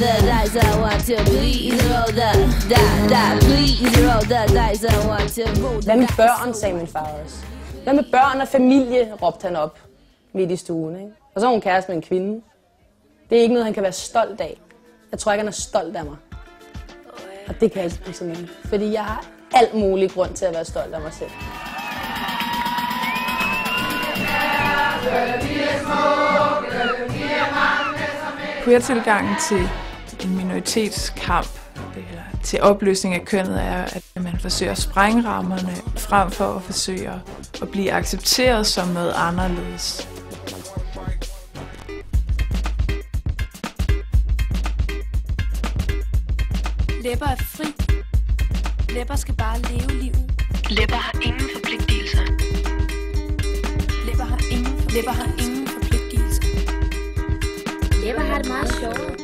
the dice, I want to please roll the please roll the dice, I want to roll the. Hvad med børn, sagde min far også. Hvad med børn og familie, råbte han op midt i stuen, ikke? Og så er hun kæreste med en kvinde. Det er ikke noget, han kan være stolt af. Jeg tror ikke, han er stolt af mig. Og det kan jeg altså sådan en. Fordi jeg har alt mulig grund til at være stolt af mig selv. Queer-tilgangen til en minoritetskamp, eller til opløsning af kønnet, er, at man forsøger at sprænge rammerne, frem for at forsøge at blive accepteret som noget anderledes. Læber er fri. Læber skal bare leve livet. Læber har ingen forpligtelser. Læber har ingen forpligtelser. Læber har det meget sjovt.